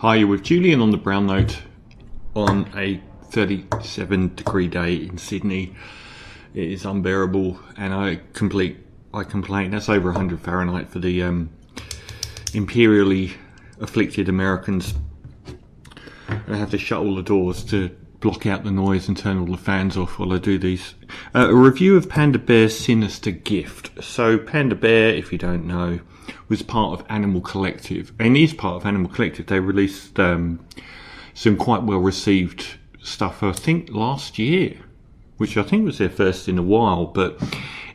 Hi, you're with Julian on the Brown Note on a 37-degree day in Sydney. It is unbearable, and I complain. That's over 100 Fahrenheit for the imperially afflicted Americans. I have to shut all the doors to block out the noise and turn all the fans off while I do these. A review of Panda Bear's Sinister Grift. So Panda Bear, if you don't know, was part of Animal Collective, and is part of Animal Collective. They released some quite well received stuff, I think last year, which I think was their first in a while. But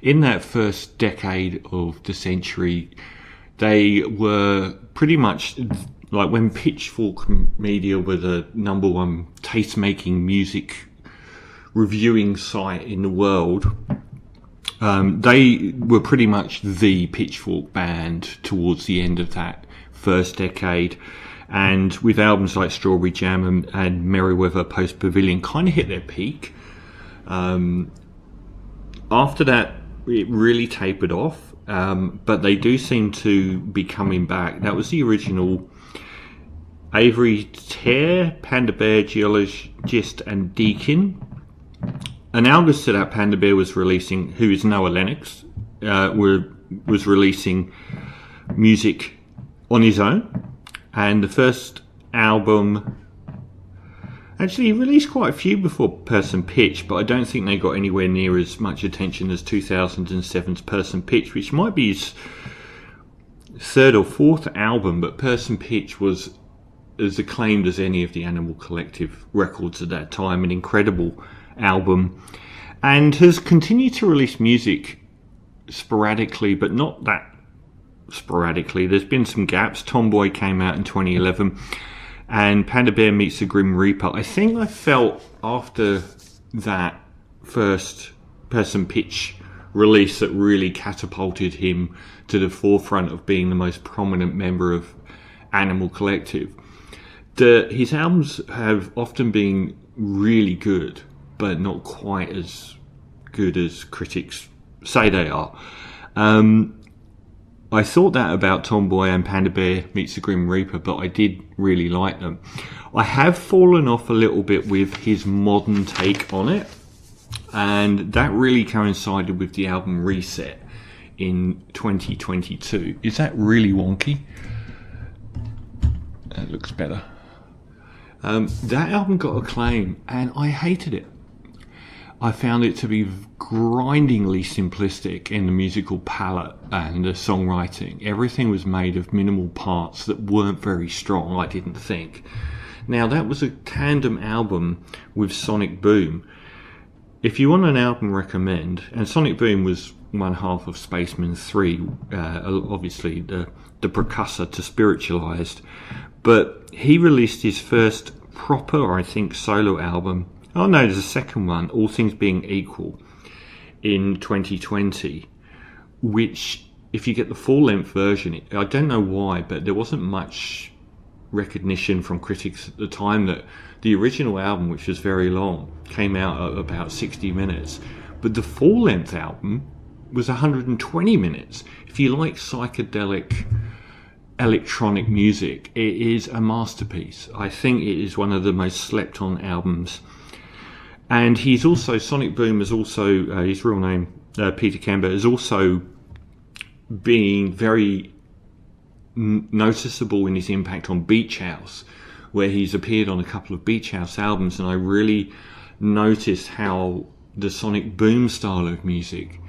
in that first decade of the century, they were pretty much like when Pitchfork Media were the #1 taste-making music reviewing site in the world. They were pretty much the Pitchfork band towards the end of that first decade, and with albums like Strawberry Jam and Merriweather Post Pavilion kind of hit their peak. After that, it really tapered off, but they do seem to be coming back. That was the original Avery Tear, Panda Bear, Geologist and Deakin. Analogous to that, Panda Bear was releasing, who is now a Lennox, was releasing music on his own. And the first album, actually he released quite a few before Person Pitch, but I don't think they got anywhere near as much attention as 2007's Person Pitch, which might be his third or fourth album, but Person Pitch was as acclaimed as any of the Animal Collective records at that time, an incredible album, and has continued to release music sporadically, but not that sporadically. There's been some gaps. Tomboy came out in 2011, and Panda Bear Meets the Grim Reaper. I think I felt after that first Person Pitch release that really catapulted him to the forefront of being the most prominent member of Animal Collective. His albums have often been really good, but not quite as good as critics say they are. I thought that about Tomboy and Panda Bear Meets the Grim Reaper, but I did really like them. I have fallen off a little bit with his modern take on it, and that really coincided with the album Reset in 2022. Is that really wonky? That looks better. That album got acclaim, and I hated it. I found it to be grindingly simplistic in the musical palette and the songwriting. Everything was made of minimal parts that weren't very strong, I didn't think. Now, that was a tandem album with Sonic Boom. If you want an album recommend, and Sonic Boom was one half of Spaceman 3, obviously the precursor to Spiritualized, but he released his first proper, I think, solo album. Oh no, there's a second one, All Things Being Equal, in 2020, which, if you get the full-length version, I don't know why, but there wasn't much recognition from critics at the time that the original album, which was very long, came out at about 60 minutes, but the full-length album was 120 minutes. If you like psychedelic electronic music, it is a masterpiece. I think it is one of the most slept on albums. And he's also, Sonic Boom is also, his real name, Peter Kember, is also being very noticeable in his impact on Beach House, where he's appeared on a couple of Beach House albums, and I really noticed how the Sonic Boom style of music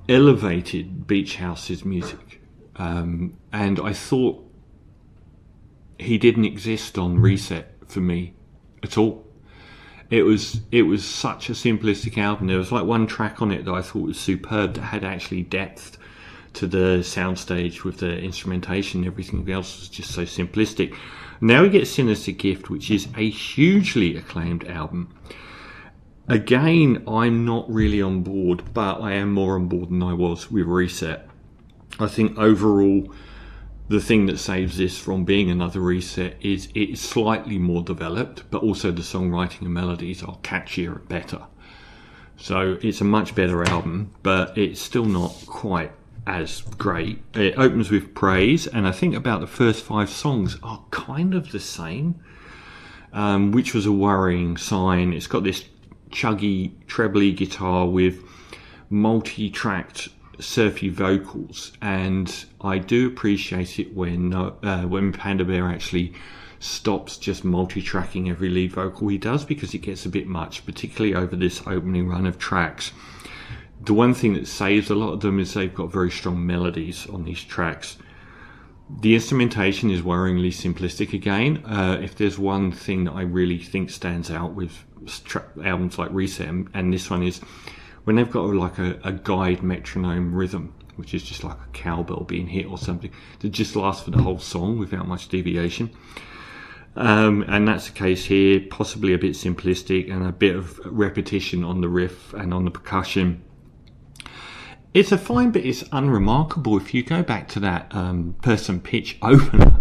elevated Beach House's music. And I thought he didn't exist on Reset for me at all. It was such a simplistic album. There was like one track on it that I thought was superb, that had actually depth to the soundstage with the instrumentation. Everything else was just so simplistic. Now we get Sinister Grift, which is a hugely acclaimed album. Again, I'm not really on board, but I am more on board than I was with Reset. I think overall, the thing that saves this from being another Reset is it's slightly more developed, but also the songwriting and melodies are catchier and better. So it's a much better album, but it's still not quite as great. It opens with praise, and I think about the first 5 songs are kind of the same, which was a worrying sign. It's got this chuggy, trebly guitar with multi-tracked surfy vocals, and I do appreciate it when Panda Bear actually stops just multi-tracking every lead vocal he does, because it gets a bit much, particularly over this opening run of tracks. The one thing that saves a lot of them is they've got very strong melodies on these tracks. The instrumentation is worryingly simplistic again. If there's one thing that I really think stands out with albums like Reset and this one, is when they've got like a guide metronome rhythm, which is just like a cowbell being hit or something, that just lasts for the whole song without much deviation. And that's the case here, possibly a bit simplistic and a bit of repetition on the riff and on the percussion. It's a fine bit, it's unremarkable. If you go back to that person pitch opener,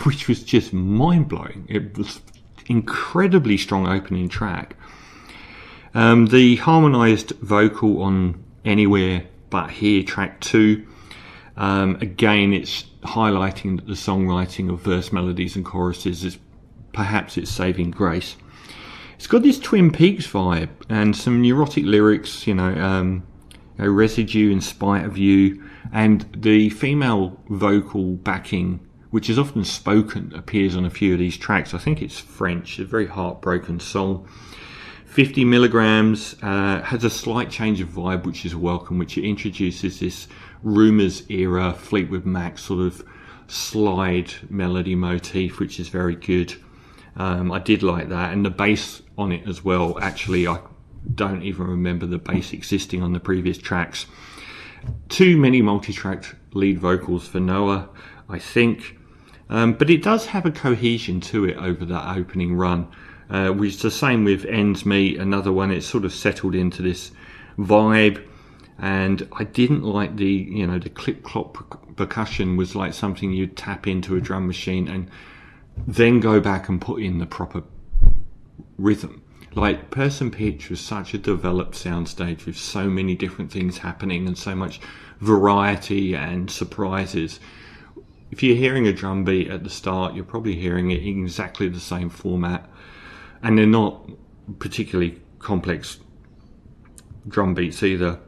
which was just mind-blowing, it was incredibly strong opening track. The harmonised vocal on Anywhere But Here, track 2, again, it's highlighting that the songwriting of verse, melodies and choruses is perhaps its saving grace. It's got this Twin Peaks vibe and some neurotic lyrics, a residue in spite of you, and the female vocal backing, which is often spoken, appears on a few of these tracks. I think it's French, a very heartbroken song. 50 milligrams has a slight change of vibe, which is welcome, which it introduces this Rumours era Fleetwood Mac sort of slide melody motif, which is very good. I did like that, and the bass on it as well. Actually, I don't even remember the bass existing on the previous tracks. Too many multi-tracked lead vocals for Noah, I think, but it does have a cohesion to it over that opening run, which is the same with Ends Meet, another one. It's sort of settled into this vibe, and I didn't like the clip-clop percussion. Was like something you'd tap into a drum machine and then go back and put in the proper rhythm. Like, Person Pitch was such a developed soundstage with so many different things happening and so much variety and surprises. If you're hearing a drum beat at the start, you're probably hearing it in exactly the same format, and they're not particularly complex drum beats either.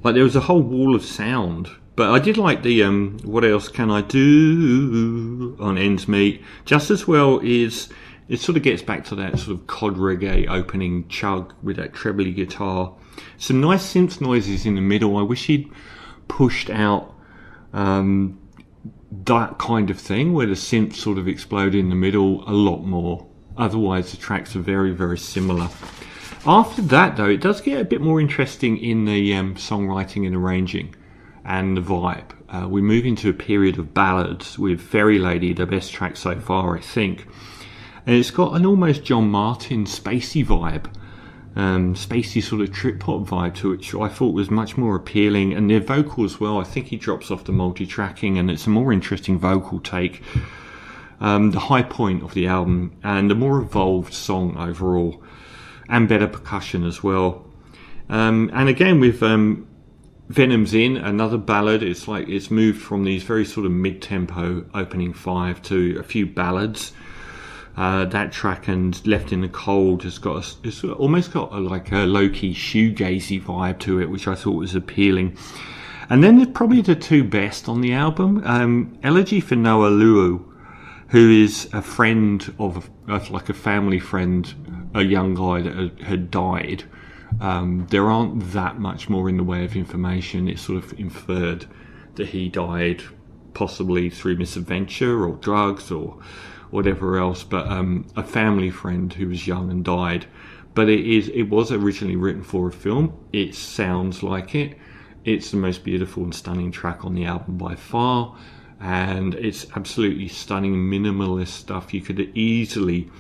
Like, there was a whole wall of sound. But I did like the What Else Can I Do on Ends Meet just as well. Is it sort of gets back to that sort of cod reggae opening chug with that trebly guitar. Some nice synth noises in the middle. I wish he'd pushed out that kind of thing where the synths sort of explode in the middle a lot more. Otherwise the tracks are very, very similar. After that, though, it does get a bit more interesting in the songwriting and arranging and the vibe. We move into a period of ballads with Fairy Lady, the best track so far, I think. And it's got an almost John Martin spacey vibe, spacey sort of trip-hop vibe to it, which I thought was much more appealing. And their vocal as well, I think he drops off the multi-tracking and it's a more interesting vocal take. The high point of the album and a more evolved song overall, and better percussion as well. And again with Venom's In, another ballad. It's like it's moved from these very sort of mid-tempo opening 5 to a few ballads. That track and Left in the Cold has got it's almost got a low-key shoegazy vibe to it, which I thought was appealing. And then probably the two best on the album, Elegy for Noah Luo, who is a friend of like a family friend, a young guy that had died. There aren't that much more in the way of information. It's sort of inferred that he died possibly through misadventure or drugs or whatever else, but a family friend who was young and died. But it was originally written for a film. It sounds like it. It's the most beautiful and stunning track on the album by far, and it's absolutely stunning minimalist stuff. You could easily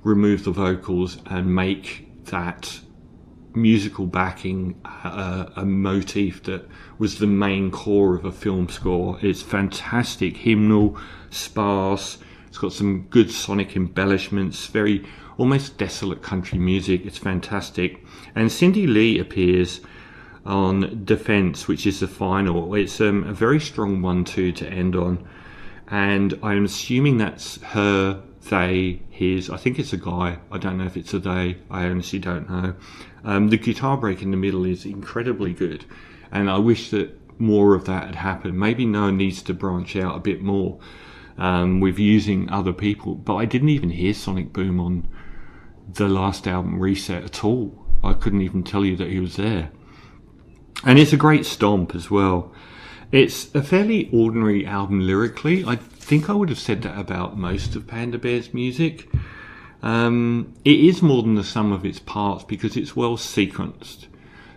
remove the vocals and make that musical backing a motif that was the main core of a film score. It's fantastic, hymnal, sparse. It's got some good sonic embellishments, very almost desolate country music. It's fantastic. And Cindy Lee appears on Defense, which is the final. It's a very strong 1-2 to end on, and I'm assuming that's her, they, his. I think it's a guy. I don't know if it's a they. I honestly don't know. The guitar break in the middle is incredibly good, and I wish that more of that had happened. Maybe Noah needs to branch out a bit more with using other people, but I didn't even hear Sonic Boom on the last album, Reset, at all. I couldn't even tell you that he was there. And it's a great stomp as well. It's a fairly ordinary album lyrically. I think I would have said that about most of Panda Bear's music. It is more than the sum of its parts because it's well sequenced.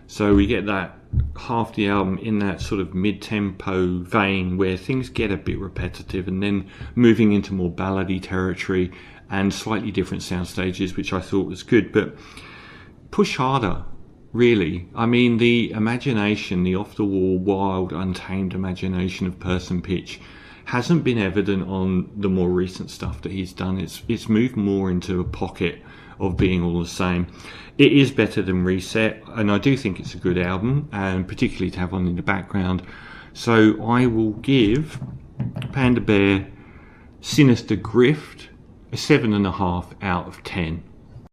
So we get that half the album in that sort of mid-tempo vein where things get a bit repetitive, and then moving into more ballady territory and slightly different sound stages, which I thought was good. But push harder, really. I mean, the imagination, the off-the-wall, wild, untamed imagination of Person Pitch hasn't been evident on the more recent stuff that he's done. It's moved more into a pocket of being all the same. It is better than Reset, and I do think it's a good album, and particularly to have on in the background. So I will give Panda Bear Sinister Grift a 7.5 out of 10.